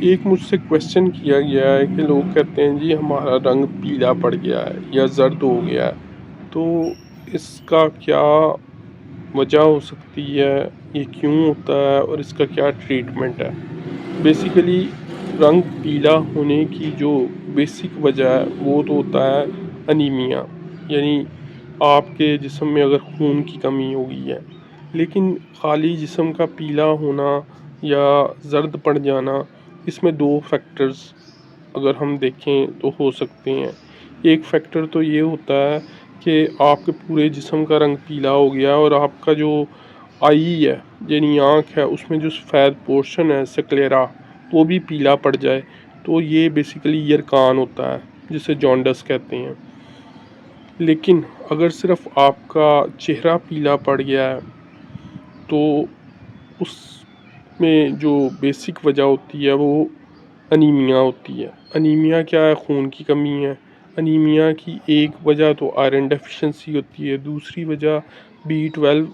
एक मुझसे क्वेश्चन किया गया है कि लोग कहते हैं जी हमारा रंग पीला पड़ गया है या ज़र्द हो गया है, तो इसका क्या वजह हो सकती है, ये क्यों होता है और इसका क्या ट्रीटमेंट है। बेसिकली रंग पीला होने की जो बेसिक वजह है वो तो होता है अनीमिया, यानी आपके जिस्म में अगर खून की कमी हो गई है। लेकिन खाली जिस्म का पीला होना या ज़र्द पड़ जाना, इसमें दो फैक्टर्स अगर हम देखें तो हो सकते हैं। एक फैक्टर तो ये होता है कि आपके पूरे जिस्म का रंग पीला हो गया और आपका जो आई है यानी आँख है उसमें जो सफ़ेद पोर्शन है स्क्लेरा वो भी पीला पड़ जाए, तो ये बेसिकली यरकान होता है जिसे जॉन्डस कहते हैं। लेकिन अगर सिर्फ आपका चेहरा पीला पड़ गया है तो उसमें जो बेसिक वजह होती है वो अनीमिया होती है। अनीमिया क्या है? खून की कमी है। अनीमिया की एक वजह तो आयरन डेफिशिएंसी होती है, दूसरी वजह B12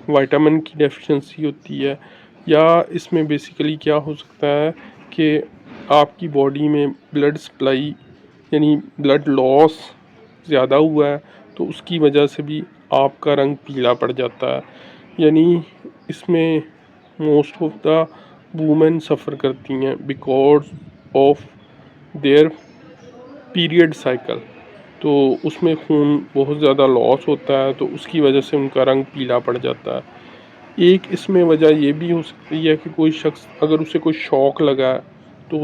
विटामिन की डेफिशिएंसी होती है। या इसमें बेसिकली क्या हो सकता है कि आपकी बॉडी में ब्लड सप्लाई यानी ब्लड लॉस ज़्यादा हुआ है, तो उसकी वजह से भी आपका रंग पीला पड़ जाता है। यानी इसमें मोस्ट ऑफ द वुमेन सफ़र करती हैं because of their period cycle, तो उसमें खून बहुत ज़्यादा लॉस होता है, तो उसकी वजह से उनका रंग पीला पड़ जाता है। एक इसमें वजह ये भी हो सकती है कि कोई शख्स अगर उसे कोई शॉक लगा है तो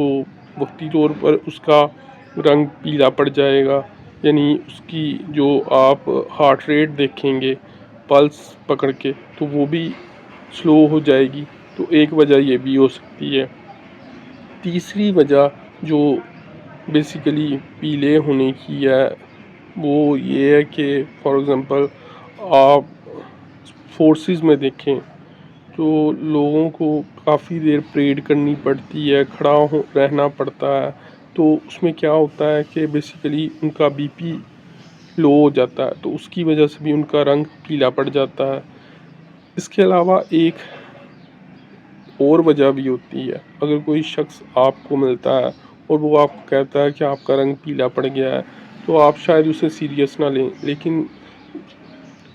वक्ती तौर पर उसका रंग पीला पड़ जाएगा। यानी उसकी जो आप हार्ट रेट देखेंगे पल्स पकड़ के तो वो भी स्लो हो जाएगी, तो एक वजह ये भी हो सकती है। तीसरी वजह जो बेसिकली पीले होने की है वो ये है कि फॉर एग्ज़ाम्पल आप फोर्सेस में देखें तो लोगों को काफ़ी देर परेड करनी पड़ती है, खड़ा हो रहना पड़ता है, तो उसमें क्या होता है कि बेसिकली उनका बीपी लो हो जाता है, तो उसकी वजह से भी उनका रंग पीला पड़ जाता है। इसके अलावा एक और वजह भी होती है, अगर कोई शख्स आपको मिलता है और वो आपको कहता है कि आपका रंग पीला पड़ गया है, तो आप शायद उसे सीरियस ना लें, लेकिन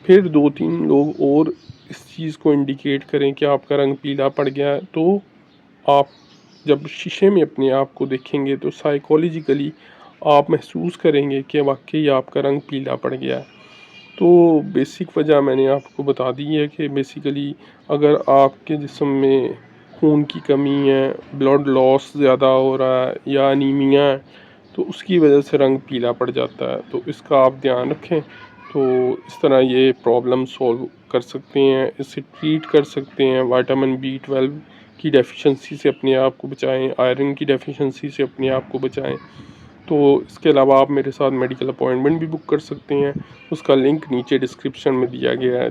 फिर 2-3 लोग और इस चीज़ को इंडिकेट करें कि आपका रंग पीला पड़ गया है, तो आप जब शीशे में अपने आप को देखेंगे तो साइकोलॉजिकली आप महसूस करेंगे कि वाक़ई आपका रंग पीला पड़ गया है। तो बेसिक वजह मैंने आपको बता दी है कि बेसिकली अगर आपके जिस्म में खून की कमी है, ब्लड लॉस ज़्यादा हो रहा है या अनीमिया है, तो उसकी वजह से रंग पीला पड़ जाता है, तो इसका आप ध्यान रखें। तो इस तरह ये प्रॉब्लम सॉल्व कर सकते हैं, इसे ट्रीट कर सकते हैं। विटामिन B12 की डेफिशिएंसी से अपने आप को बचाएं, आयरन की डेफिशिएंसी से अपने आप को बचाएं। तो इसके अलावा आप मेरे साथ मेडिकल अपॉइंटमेंट भी बुक कर सकते हैं, उसका लिंक नीचे डिस्क्रिप्शन में दिया गया है।